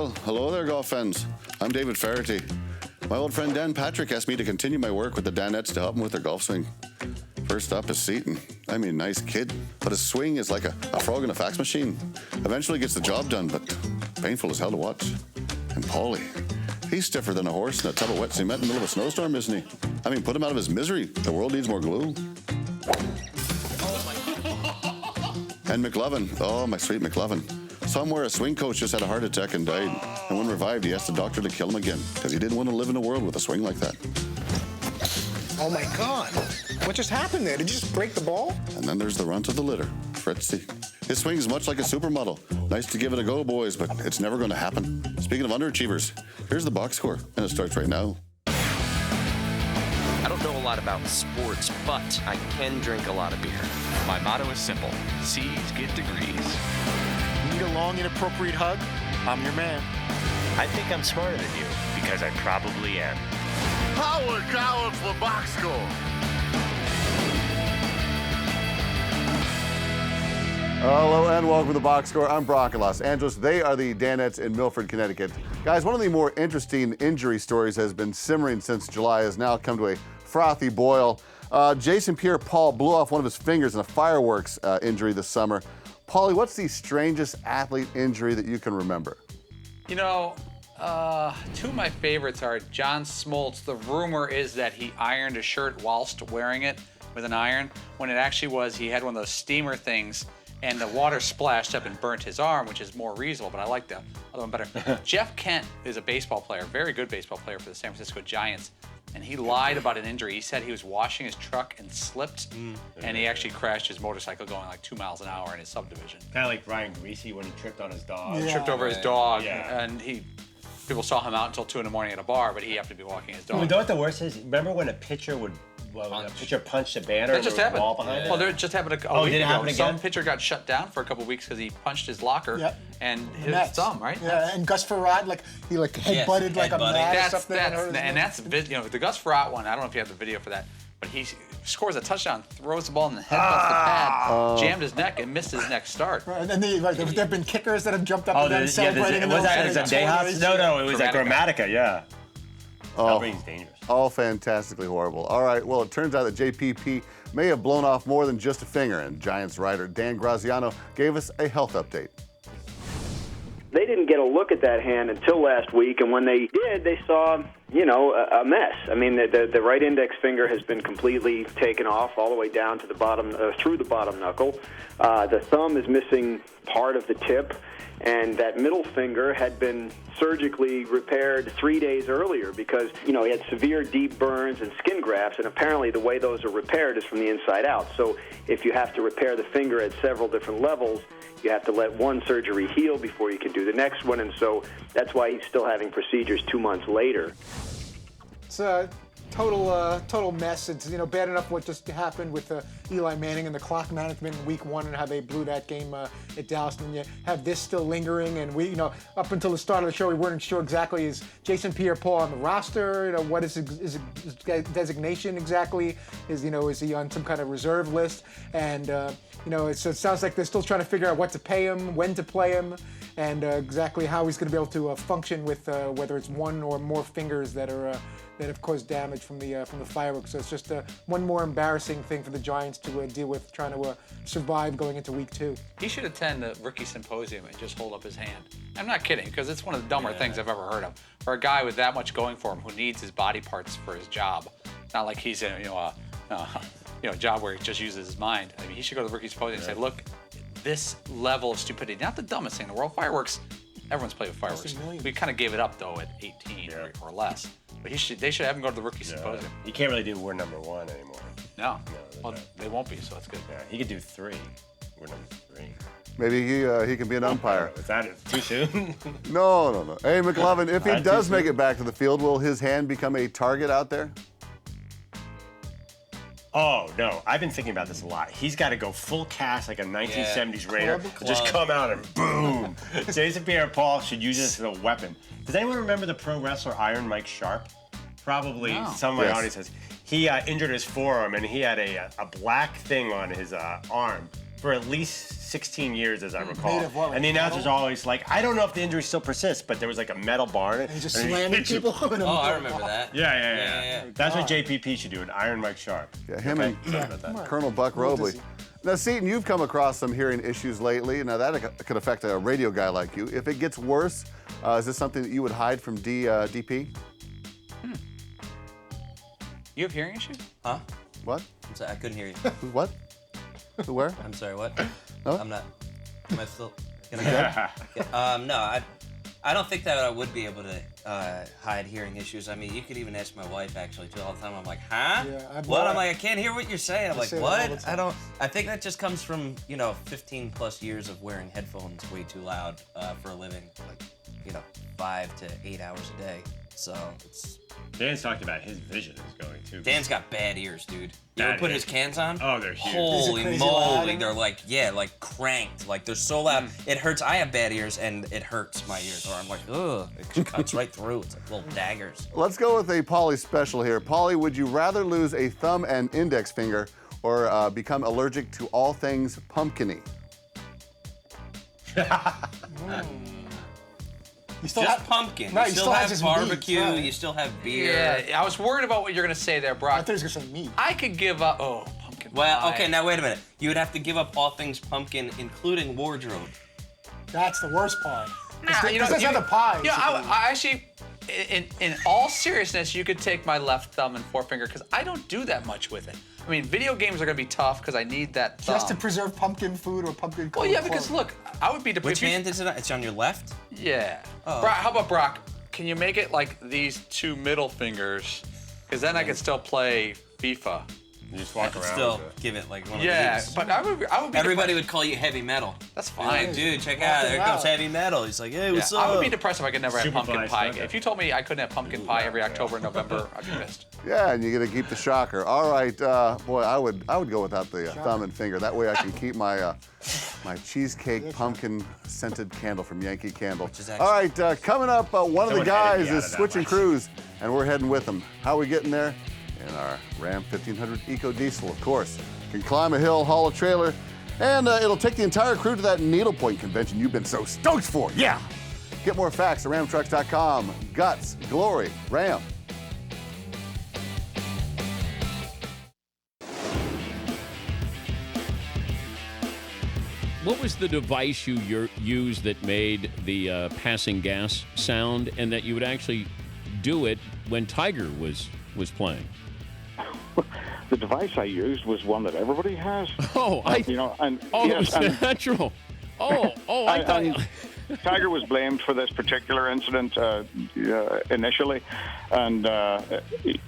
Well, hello there, golf fans. I'm David Feherty. My old friend Dan Patrick asked me to continue my work with the Danettes to help him with their golf swing. First up is Seaton. I mean, nice kid, but his swing is like a frog in a fax machine. Eventually gets the job done, but painful as hell to watch. And Paulie, he's stiffer than a horse in a tub of wet cement in the middle of a snowstorm, isn't he? I mean, put him out of his misery. The world needs more glue. And McLovin, oh, my sweet McLovin. Somewhere a swing coach just had a heart attack and died. And when revived, he asked the doctor to kill him again because he didn't want to live in a world with a swing like that. Oh my God, what just happened there? Did you just break the ball? And then there's the runt of the litter, Fritzy. His swing is much like a supermodel. Nice to give it a go, boys, but it's never going to happen. Speaking of underachievers, here's the box score, and it starts right now. I don't know a lot about sports, but I can drink a lot of beer. My motto is simple: C's get degrees. Need a long, inappropriate hug? I'm your man. I think I'm smarter than you, because I probably am. Howard Coward for box score. Hello and welcome to the box score. I'm Brock in Los Angeles. They are the Danettes in Milford, Connecticut. Guys, one of the more interesting injury stories has been simmering since July, has now come to a frothy boil. Jason Pierre-Paul blew off one of his fingers in a fireworks injury this summer. Paulie, what's the strangest athlete injury that you can remember? You know, two of my favorites are John Smoltz. The rumor is that he ironed a shirt whilst wearing it with an iron, when it actually was he had one of those steamer things and the water splashed up and burnt his arm, which is more reasonable, but I like the other one better. Jeff Kent is a baseball player, very good baseball player for the San Francisco Giants, and he lied about an injury. He said he was washing his truck and slipped, and he actually crashed his motorcycle going like 2 miles an hour in his subdivision. Kind of like Brian Greasy when he tripped on his dog. He tripped over his dog, Yeah. and people saw him out until 2 in the morning at a bar, but he happened to be walking his dog. You know what the worst is? Remember when a pitcher punched a banner and That just there was a happened. wall behind it? Well, there just happened a Oh, week did it ago. happen again? Some pitcher got shut down for a couple weeks because he punched his locker and hit his thumb, right? Yeah, and Gus Farad, he headbutted like a man or something. The Gus Farad one. I don't know if you have the video for that, but he scores a touchdown, throws the ball in the headbutts the pad, jammed his neck and missed his next start. Right, and then there have been kickers that have jumped up and down Was celebrating. that a Zendejas? No, it was a Grammatica, yeah. Oh, That dangerous. all fantastically horrible. All right, well, it turns out that JPP may have blown off more than just a finger, and Giants writer Dan Graziano gave us a health update. They didn't get a look at that hand until last week, and when they did, they saw, a mess. I mean, the right index finger has been completely taken off all the way down to the bottom, through the bottom knuckle. The thumb is missing part of the tip, and that middle finger had been surgically repaired 3 days earlier because, he had severe deep burns and skin grafts, and apparently the way those are repaired is from the inside out. So if you have to repair the finger at several different levels, you have to let one surgery heal before you can do the next one, and so that's why he's still having procedures 2 months later. It's a total mess. It's bad enough what just happened with Eli Manning and the clock management in Week 1 and how they blew that game at Dallas, and you have this still lingering. And we, up until the start of the show, we weren't sure exactly is Jason Pierre-Paul on the roster. What is his designation exactly? Is he on some kind of reserve list? And it sounds like they're still trying to figure out what to pay him, when to play him, and exactly how he's going to be able to function with whether it's one or more fingers that have caused damage from the fireworks. So it's just one more embarrassing thing for the Giants to deal with, trying to survive going into Week 2. He should attend the rookie symposium and just hold up his hand. I'm not kidding, because it's one of the dumber things I've ever heard of. For a guy with that much going for him, who needs his body parts for his job, it's not like he's in a job where he just uses his mind. I mean, he should go to the rookie symposium and say, look, this level of stupidity, not the dumbest thing in the world. Fireworks, everyone's played with fireworks. We kind of gave it up though at 18 or less. But they should have him go to the rookie symposium. You can't really do word number 1 anymore. No. Well, they won't be, so that's good. Yeah, he could do 3. Word number 3. Maybe he can be an umpire. Is that too soon? No. Hey, McLovin, if he does make it back to the field, will his hand become a target out there? Oh, no. I've been thinking about this a lot. He's got to go full cast like a 1970s Raider. Just come out and boom. Jason Pierre-Paul should use this as a weapon. Does anyone remember the pro wrestler Iron Mike Sharp? Probably some of my audience has. He injured his forearm, and he had a black thing on his arm. for at least 16 years, as I recall. Made of what, like and the announcer's metal? always like, I don't know if the injury still persists, but there was like a metal bar in it. And he just and slamming hit you. people. Oh, I remember that. Yeah. That's what JPP should do, an Iron Mike Sharp. Yeah, him and Sorry about that. Colonel Buck Robley. Now, Seton, you've come across some hearing issues lately. Now, that could affect a radio guy like you. If it gets worse, is this something that you would hide from DP? You have hearing issues? Huh? What? I'm sorry, I couldn't hear you. What? Where? I'm sorry, what? No? I'm not. Am I still gonna go? No, I don't think that I would be able to hide hearing issues. I mean, you could even ask my wife actually too all the time. I'm like, huh? Yeah, What? I'm like, I can't hear what you're saying. I'm like, say that all the what? time. I don't. I think that just comes from 15 plus years of wearing headphones way too loud for a living, like 5 to 8 hours a day. So it's. Dan's talked about his vision is going too. Dan's got bad ears, dude. You Bad ever put ears. his cans on? Oh, they're huge. Holy Is it crazy moly, loud? they're like cranked. Like they're so loud. It hurts. I have bad ears and it hurts my ears. Or I'm like, ugh, it cuts right through. It's like little daggers. Let's go with a Pauly special here. Pauly, would you rather lose a thumb and index finger or become allergic to all things pumpkin-y? You still Just have pumpkin. No, you he still still has have his barbecue. meat, right. You still have beer. Yeah, I was worried about what you're gonna say there, I Brock. thought he was gonna say meat. I could give up. Oh, pumpkin Well, pie. okay, now wait a minute. You would have to give up all things pumpkin, including wardrobe. That's the worst part. Nah, Because that's not the pie. Yeah, I actually, in all seriousness, you could take my left thumb and forefinger because I don't do that much with it. I mean, video games are gonna be tough because I need that thumb. Just to preserve pumpkin food or pumpkin. Well, yeah, because look, I would be Which hand is it on? It's on your left? Yeah. Oh. Brock, how about Brock? Can you make it like these two middle fingers? Because then I can still play FIFA. You just I walk could around. still with it. give it like one Yeah, of these. but I would be. Everybody depressed. would call you heavy metal. That's You're like, fine. dude, check Walk out. it There comes out. heavy metal. He's like, hey, what's Yeah, I would up? be depressed if I could never have Super pumpkin biased, pie. okay. If you told me I couldn't have pumpkin pie every October and November, I'd be pissed. Yeah, and you got to keep the shocker. All right, boy, I would go without the thumb and finger. That way I can keep my my cheesecake pumpkin scented candle from Yankee Candle. is All right, coming up, one of the Someone guys edited me out is of that switching one. crews, and we're heading with them. How are we getting there? In our Ram 1500 Eco Diesel, of course. Can climb a hill, haul a trailer, and it'll take the entire crew to that Needlepoint convention you've been so stoked for. Yeah. Get more facts at ramtrucks.com. Guts, glory, Ram. What was the device you used that made the passing gas sound, and that you would actually do it when Tigher was playing? The device I used was one that everybody has. Oh, you know, and oh, yes, it was and, natural. I thought. and Tigher was blamed for this particular incident initially, and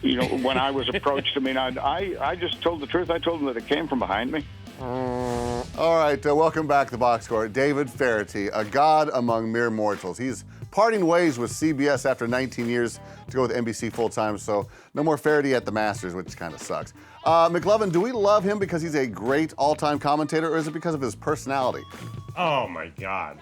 you know, when I was approached, I mean, I just told the truth. I told him that it came from behind me. All right, welcome back to the box score. David Feherty, a god among mere mortals. He's parting ways with CBS after 19 years to go with NBC full-time, so no more Feherty at the Masters, which kind of sucks. McLovin, do we love him because he's a great all-time commentator, or is it because of his personality? Oh my God.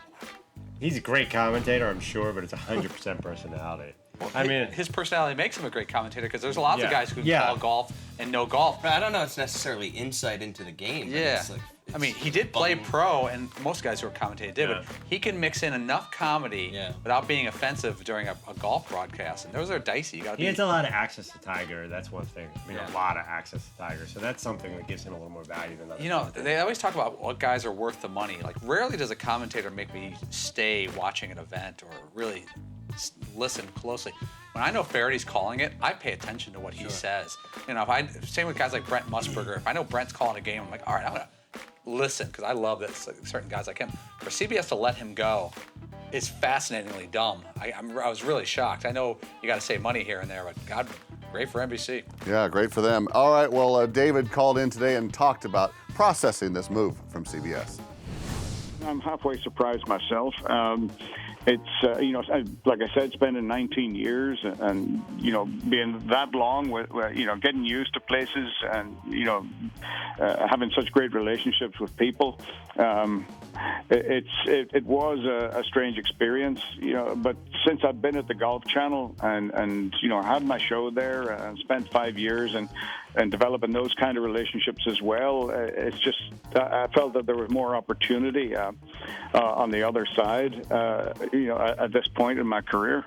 He's a great commentator, I'm sure, but it's 100% personality. I mean, his personality makes him a great commentator because there's lots of guys who Yeah. call golf and know golf. But I don't know. It's necessarily insight into the game. Yeah. It's like, I mean, he did play pro, and most guys who are commentating did, but Yeah. he can mix in enough comedy without being offensive during a golf broadcast, and those are dicey. You got to he be. has a lot of access to Tigher. That's one thing. I mean, Yeah. a lot of access to Tigher. So that's something that gives him a little more value than other You know, commentators. they always talk about what guys are worth the money. Like, rarely does a commentator make me stay watching an event or really listen closely. When I know Feherty's calling it, I pay attention to what he says. You know, same with guys like Brent Musburger. If I know Brent's calling a game, I'm like, all right, I'm gonna listen because I love that certain guys like him. For CBS to let him go is fascinatingly dumb. I was really shocked. I know you got to save money here and there, but God, great for NBC. Yeah, great for them. All right, well, David called in today and talked about processing this move from CBS. I'm halfway surprised myself. It's, you know, like I said, spending 19 years and, you know, being that long with, you know, getting used to places and, you know, having such great relationships with people. it was a strange experience, but since I've been at the Golf Channel and had my show there and spent 5 years and developing those kind of relationships as well, it's just I felt that there was more opportunity on the other side, at this point in my career.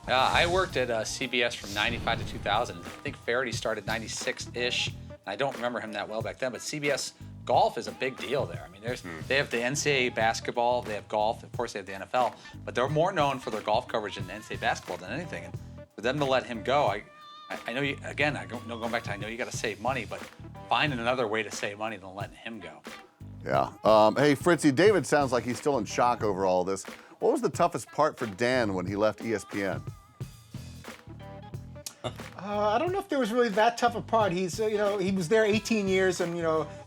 I worked at CBS from 95 to 2000. I think Feherty started 96-ish. I don't remember him that well back then, but CBS golf is a big deal there. I mean, they have the NCAA basketball, they have golf, of course they have the NFL, but they're more known for their golf coverage in NCAA basketball than anything. And for them to let him go, I know you, again, going back to, I know you got to save money, but finding another way to save money than letting him go. Yeah. Hey, Fritzy, David sounds like he's still in shock over all this. What was the toughest part for Dan when he left ESPN? I don't know if there was really that tough a part. He's, he was there 18 years and,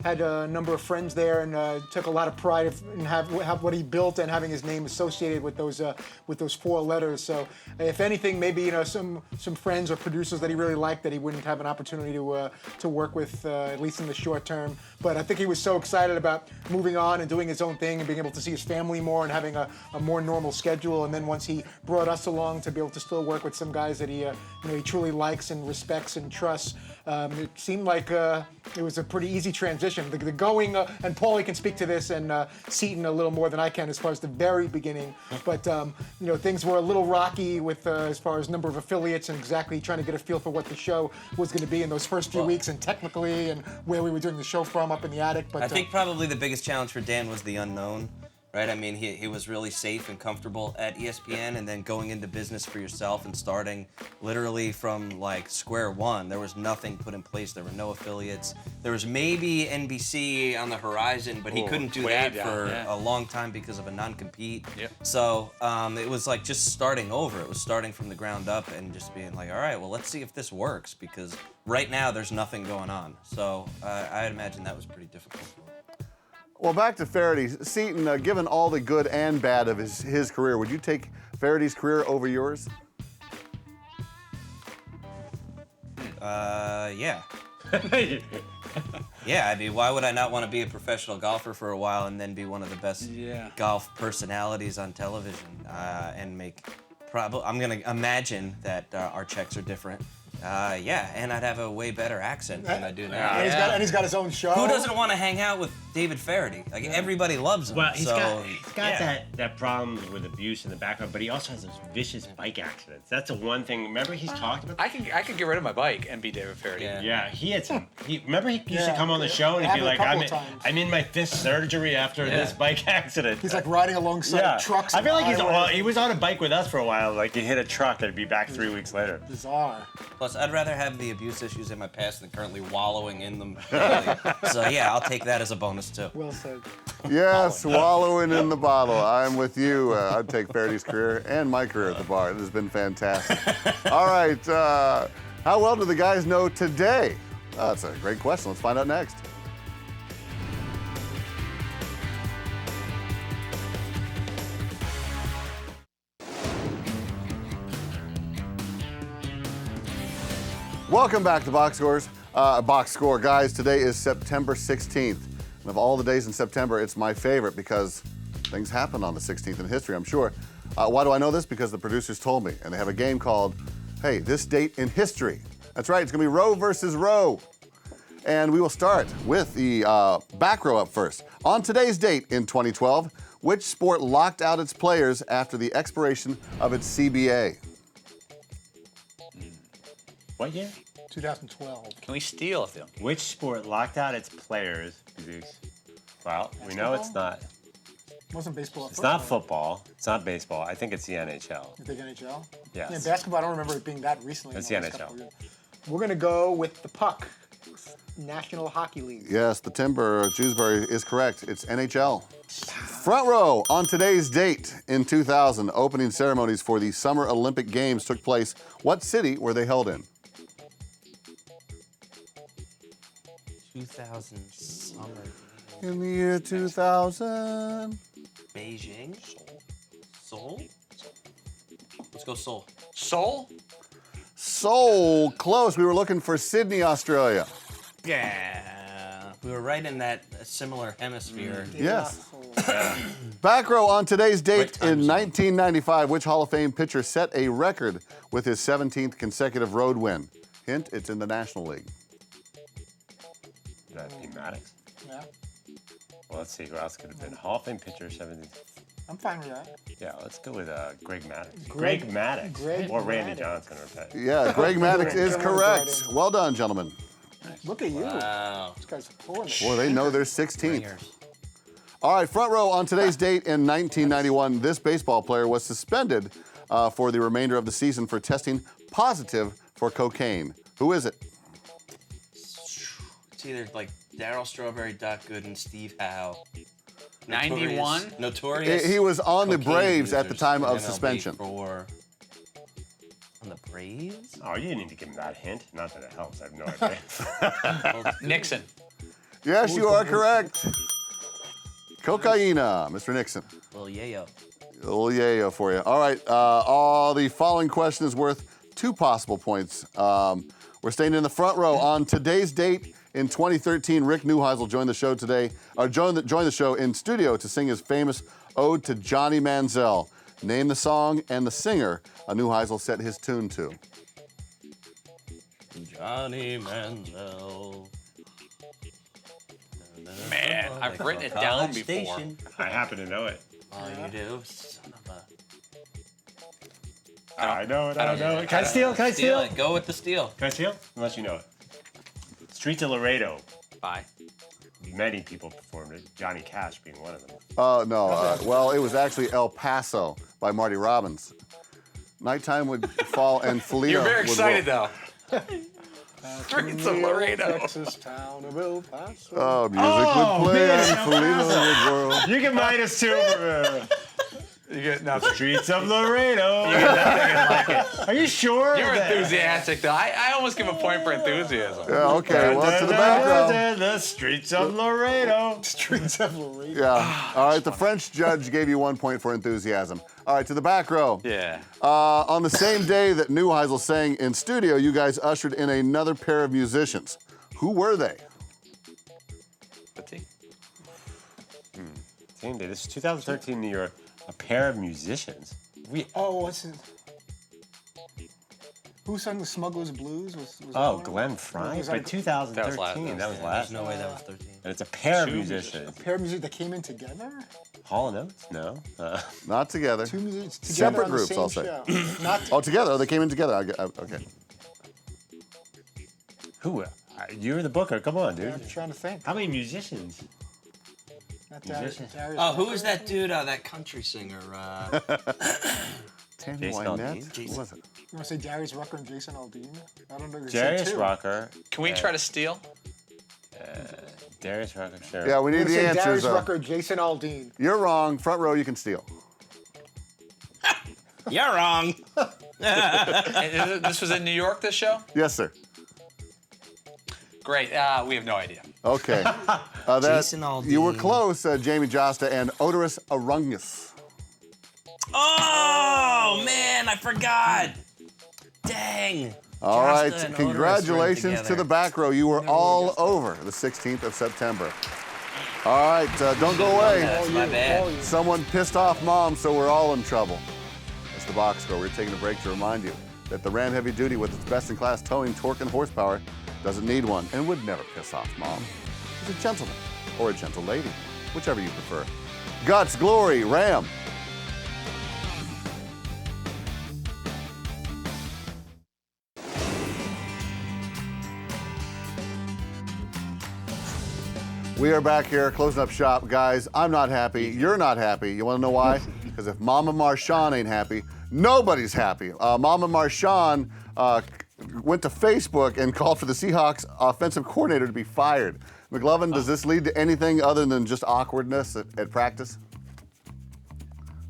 had a number of friends there and took a lot of pride in have what he built and having his name associated with those 4 letters. So, if anything, maybe some friends or producers that he really liked that he wouldn't have an opportunity to work with at least in the short term. But I think he was so excited about moving on and doing his own thing and being able to see his family more and having a more normal schedule. And then once he brought us along to be able to still work with some guys that he truly likes and respects and trusts, it seemed like it was a pretty easy transition. The going, and Paulie can speak to this, and Seton a little more than I can as far as the very beginning. But things were a little rocky with as far as number of affiliates and exactly trying to get a feel for what the show was going to be in those first few weeks, and technically, and where we were doing the show from up in the attic. But I think probably the biggest challenge for Dan was the unknown. Right, I mean, he was really safe and comfortable at ESPN, and then going into business for yourself and starting literally from like square one. There was nothing put in place. There were no affiliates. There was maybe NBC on the horizon, but he couldn't do that for a long time because of a non-compete. Yep. So it was like just starting over. It was starting from the ground up and just being like, all right, well, let's see if this works, because right now there's nothing going on. So I'd imagine that was pretty difficult. Well, back to Feherty. Seton, given all the good and bad of his career, would you take Feherty's career over yours? Yeah. Yeah, I mean, why would I not want to be a professional golfer for a while and then be one of the best golf personalities on television and make I'm going to imagine that our checks are different. And I'd have a way better accent than I do now. And he's got his own show. Who doesn't want to hang out with David Feherty? Like, everybody loves him. Well, he's got that problem with abuse in the background, but he also has those vicious bike accidents. That's the one thing. Remember he's talked about? I can get rid of my bike and be David Feherty. Yeah, he had some. Remember he used to come on the show and he'd be like, I'm in my 5th surgery after this bike accident. He's like riding alongside trucks. I feel like he was on a bike with us for a while. Like, he hit a truck and he'd be back 3 weeks later. Bizarre. Plus, I'd rather have the abuse issues in my past than currently wallowing in them. So, yeah, I'll take that as a bonus, too. Well said. Yes, wallowing in the bottle. I'm with you. I'd take Feherty's career and my career at the bar. It has been fantastic. All right, how well do the guys know today? That's a great question. Let's find out next. Welcome back to Box Scores. Box Score, guys. Today is September 16th. And of all the days in September, it's my favorite because things happen on the 16th in history, I'm sure. Why do I know this? Because the producers told me. And they have a game called, hey, This Date in History. That's right, it's going to be Roe versus Roe. And we will start with the back row up first. On today's date in 2012, which sport locked out its players after the expiration of its CBA? What year? 2012. Can we steal it, though? Which sport locked out its players? Well, we know it's not. It wasn't baseball. It's not football. It's not baseball. I think it's the NHL. You think NHL? Yes. Yeah, basketball, I don't remember it being that recently. It's the NHL. We're going to go with the puck. National Hockey League. Yes, the Timber, Dewsbury is correct. It's NHL. Front row, on today's date in 2000, opening ceremonies for the Summer Olympic Games took place. What city were they held in? 2000 summer. In the year 2000. Beijing? Seoul? Let's go Seoul. Seoul? Seoul, close. We were looking for Sydney, Australia. Yeah. We were right in that similar hemisphere. Yes. Back row on today's date in 1995, which Hall of Fame pitcher set a record with his 17th consecutive road win? Hint, it's in the National League. Would that be Maddox? Yeah. Well, let's see. Who else could have been? Hall of Fame pitcher, 17th. I'm fine with that. Yeah, let's go with Greg Maddox. Greg Maddox. Greg or Randy Maddox. Johnson. Yeah, Greg Maddox is correct. Well done, gentlemen. Look at you. Wow. These guys are pulling it. Boy, they know they're 16th. Ringers. All right, front row on today's date in 1991, this baseball player was suspended for the remainder of the season for testing positive for cocaine. Who is it? It's either like Darryl Strawberry, Doc Gooden, Steve Howe. 91? Notorious. He was on the cocaine Braves at the users time in of MLB suspension. On the Braves? Oh, you didn't need to give him that hint. Not that it helps. I have no idea. Nixon. Yes, you are correct. Cocaina, Mr. Nixon. Little yayo. A little yayo for you. All right, all the following question is worth 2 possible points. We're staying in the front row. On today's date in 2013, Rick Neuheisel joined the show today, or joined the show in studio to sing his famous ode to Johnny Manziel. Name the song and the singer Neuheisel set his tune to. Johnny Manziel. Man, I've written it down before. Station. I happen to know it. Oh, you do? Son of a... I know it. I know it. Can I steal? Can I Steal it. Go with the steal. Can I steal? Unless you know it. Streets of Laredo. Bye. Many people performed it. Johnny Cash being one of them. No. Well, it was actually El Paso by Marty Robbins. Nighttime would fall and Felina You're very would excited, roll. though. Streets of Laredo. Texas town of El Paso. Oh, music would play man. and Felina would whirl. You get -2 for You get nothing. Streets of Laredo. You get nothing like it. Are you sure? You're enthusiastic, though. I almost give a point for enthusiasm. Yeah, okay, well, to the background. The streets of Laredo. Streets of Laredo. Yeah. All right, the French judge gave you 1 point for enthusiasm. All right, to the back row. Yeah. On the same day that Neuheisel sang in studio, you guys ushered in another pair of musicians. Who were they? Same day. This is 2013 New York. A pair of musicians. What's it? Who sung the Smuggler's Blues? Was Glenn Fry? Was By that- 2013. That was last. There's no way that was 13. And it's a pair of musicians. A pair of music that came in together? Hall & Oates? No. Not together. 2 musicians together Separate on the groups, same I'll say. show. Not Oh, together. Oh, they came in together. Okay. Who? You're the booker. Come on, dude. I'm trying to think. How many musicians? Not Musicians. Darius Oh, who Rucker? is that dude? That country singer. Tammy Jason Wynette? Aldean? Who was it? You want to say Darius Rucker and Jason Aldean? I don't know. You said Darius 2. Rucker. Can we try to steal? Darius Rucker, sure. Yeah, we You need want to the say answers. Darius though. Rucker, Jason Aldean. You're wrong. Front row, you can steal. You're wrong. And this was in New York, this show? Yes, sir. Great. We have no idea. Okay. Jason Aldean. You were close, Jamie Josta and Odorous Arungus. Oh, man, I forgot. Dang. All Josta right, and Odorous were congratulations to together. the back row. You were all over the 16th of September. All right, don't go away. That's my bad. Someone pissed off Mom, so we're all in trouble. That's the box score. We're taking a break to remind you that the Ram Heavy Duty with its best-in-class towing, torque, and horsepower doesn't need one and would never piss off Mom. He's a gentleman or a gentle lady, whichever you prefer. Guts, glory, Ram. We are back here closing up shop. Guys, I'm not happy. You're not happy. You want to know why? Because if Mama Marshawn ain't happy, nobody's happy. Mama Marshawn went to Facebook and called for the Seahawks offensive coordinator to be fired. McLovin, does this lead to anything other than just awkwardness at practice?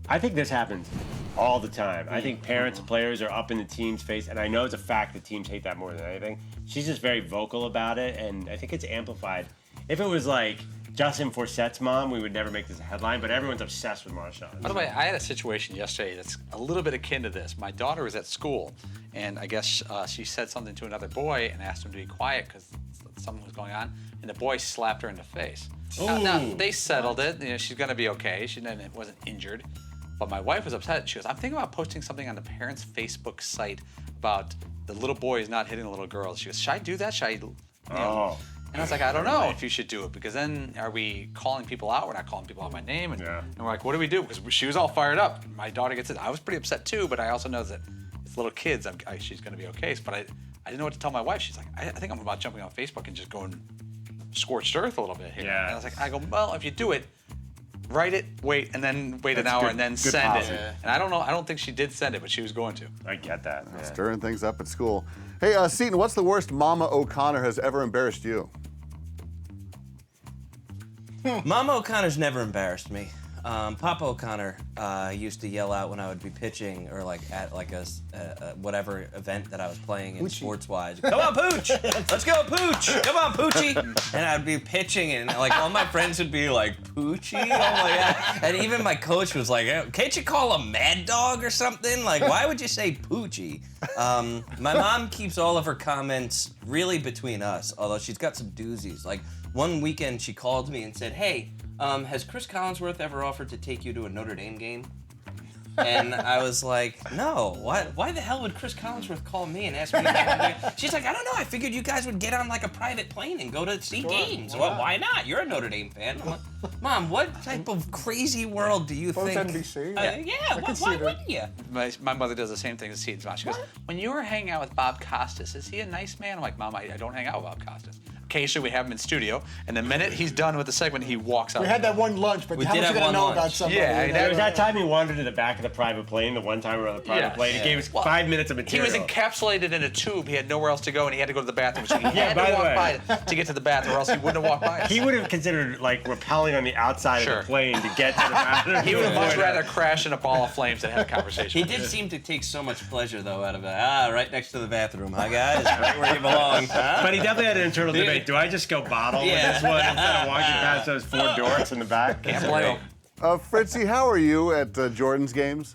I think this happens all the time. I think parents and players are up in the team's face, and I know it's a fact that teams hate that more than anything. She's just very vocal about it, and I think it's amplified. If it was like Justin Forsette's mom, we would never make this a headline, but everyone's obsessed with Marshawn. By the way, I had a situation yesterday that's a little bit akin to this. My daughter was at school, and I guess she said something to another boy and asked him to be quiet because something was going on. and the boy slapped her in the face. Now, they settled it. You know, she's gonna be okay. She wasn't injured. But my wife was upset. She goes, I'm thinking about posting something on the parents' Facebook site about the little boys not hitting the little girls. She goes, should I do that? Should I? You know? And I was like, I don't know if you should do it, because then are we calling people out? We're not calling people out by name. And we're like, what do we do? Because she was all fired up. My daughter gets it. I was pretty upset too, but I also know that it's little kids. She's going to be okay. But I didn't know what to tell my wife. She's like, I think I'm about jumping on Facebook and just going scorched earth a little bit here. Yeah. And I was like, well, if you do it, write it, wait an hour, and then send it. And I don't know. I don't think she did send it, but she was going to. I get that. Stirring things up at school. Hey, Seton, what's the worst Mama O'Connor has ever embarrassed you? Mama O'Connor's never embarrassed me. Papa O'Connor used to yell out when I would be pitching or like at like a whatever event that I was playing in sports-wise. Come on, Pooch! Let's go, Pooch! Come on, Poochie! And I'd be pitching and like all my friends would be like, Poochie? Oh my God. And even my coach was like, can't you call him Mad Dog or something? Like, why would you say Poochie? My mom keeps all of her comments really between us, although she's got some doozies. Like one weekend she called me and said, hey, has Chris Collinsworth ever offered to take you to a Notre Dame game? And I was like, no. Why the hell would Chris Collinsworth call me and ask me that? She's like, I don't know. I figured you guys would get on like a private plane and go to see games. Well, why not? You're a Notre Dame fan. I'm like, Mom, what type of crazy world do you think? NBC. Why wouldn't you? My mother does the same thing as Seton's mom. She goes, when you were hanging out with Bob Costas, is he a nice man? I'm like, Mom, I don't hang out with Bob Costas. Occasionally we have him in studio, and the minute he's done with the segment, he walks out. We had that one lunch, but how much you gonna know about somebody? Yeah, there was that time he wandered to the back of the private plane, the one time we were on the private plane. He gave us 5 minutes of material. He was encapsulated in a tube. He had nowhere else to go, and he had to go to the bathroom. So he had to walk by to get to the bathroom, or else he wouldn't have walked by us. He would have considered like rappelling on the outside of the plane to get to the bathroom. He would have much rather crash in a ball of flames than have a conversation. He did seem to take so much pleasure, though, out of it. Right next to the bathroom. Hi, guys. Right where you belong. But he definitely had an internal debate. Do I just go bottle with this one instead of walking past those 4 dorks in the back? Can't blame him. Fritzy, how are you at Jordan's games?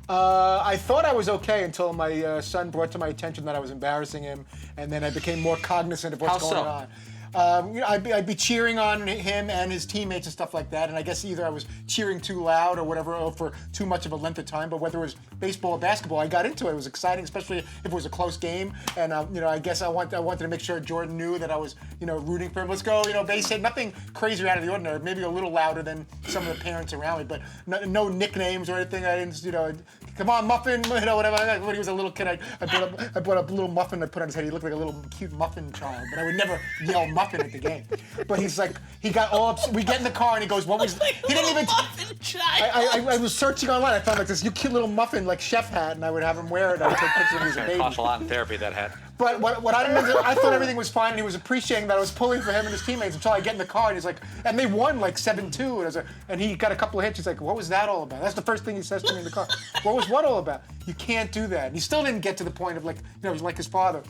I thought I was okay until my son brought to my attention that I was embarrassing him, and then I became more cognizant of what's going on. I'd be cheering on him and his teammates and stuff like that, and I guess either I was cheering too loud or whatever, or for too much of a length of time. But whether it was baseball or basketball, I got into it. It was exciting, especially if it was a close game. And I guess I wanted to make sure Jordan knew that I was rooting for him. Let's go, base hit. Nothing crazy out of the ordinary. Maybe a little louder than some of the parents around me, but no nicknames or anything. I didn't, come on, Muffin, whatever. When he was a little kid, I brought up a little muffin I put on his head. He looked like a little cute muffin child, but I would never yell muffin at the game. But he's like, he got all upset. We get in the car and he goes, what was, he didn't even, I was searching online. I found like this cute little muffin, like chef hat, and I would have him wear it. I would take pictures of him as a baby. It cost a lot in therapy, that hat. But what I didn't know, I thought everything was fine, and he was appreciating that I was pulling for him and his teammates until I get in the car, and he's like, and they won like 7-2, and he got a couple of hits. He's like, what was that all about? That's the first thing he says to me in the car. What was what all about? You can't do that. And he still didn't get to the point of like, he's like his father.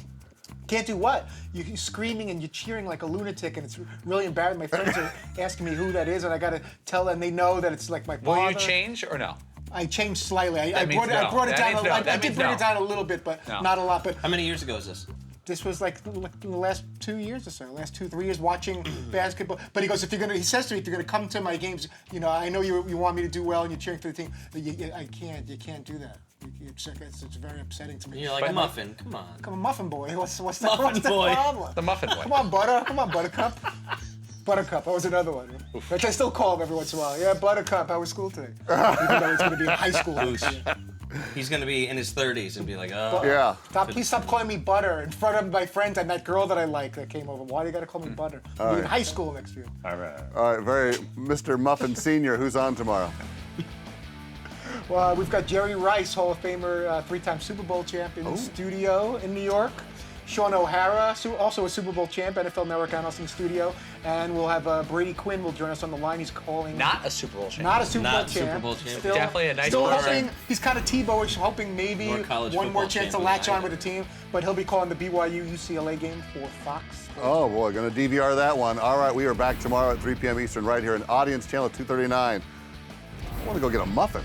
Can't do what? You're screaming and you're cheering like a lunatic, and it's really embarrassing. My friends are asking me who that is, and I got to tell them. They know that it's like my father. Will you change or no? I changed slightly. I brought it down. I did bring it down a little bit, but not a lot. But how many years ago is this? This was like the last 2 years or so, last 2-3 years watching basketball. But he goes, he says to me, if you're gonna come to my games, I know you want me to do well and you're cheering for the team. But you can't do that. It's very upsetting to me. You're like a muffin. Come on. Come on, muffin boy. What's the muffin boy? problem? The muffin boy. Come on, butter. Come on, buttercup. Buttercup. That was another one. Which I still call him every once in a while. Yeah, Buttercup. How was school today? Even though it's gonna be in high school. He's gonna be in his 30s and be like, oh. Yeah. Please stop calling me Butter in front of my friends and that girl that I like that came over. Why do you gotta call me Butter? I'll be in high school next year. All right. All right, Mr. Muffin Senior, who's on tomorrow? Well, we've got Jerry Rice, Hall of Famer, 3-time Super Bowl champ in the studio in New York. Sean O'Hara, also a Super Bowl champ, NFL Network analyst in the studio. And we'll have Brady Quinn will join us on the line. He's calling. Not a Super Bowl champ. Not a Super Bowl champ. Still, definitely a nice Still person. hoping, he's kind of Tebow-ish, hoping maybe one more chance to latch on with the team. But he'll be calling the BYU-UCLA game for Fox. Oh, boy, going to DVR that one. All right, we are back tomorrow at 3 p.m. Eastern right here on Audience Channel 239. I want to go get a muffin.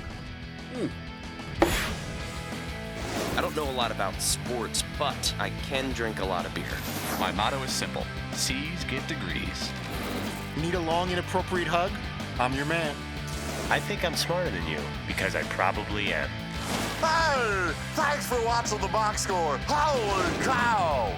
I don't know a lot about sports, but I can drink a lot of beer. My motto is simple. C's get degrees. Need a long, inappropriate hug? I'm your man. I think I'm smarter than you, because I probably am. Hey, thanks for watching the box score. Holy cow!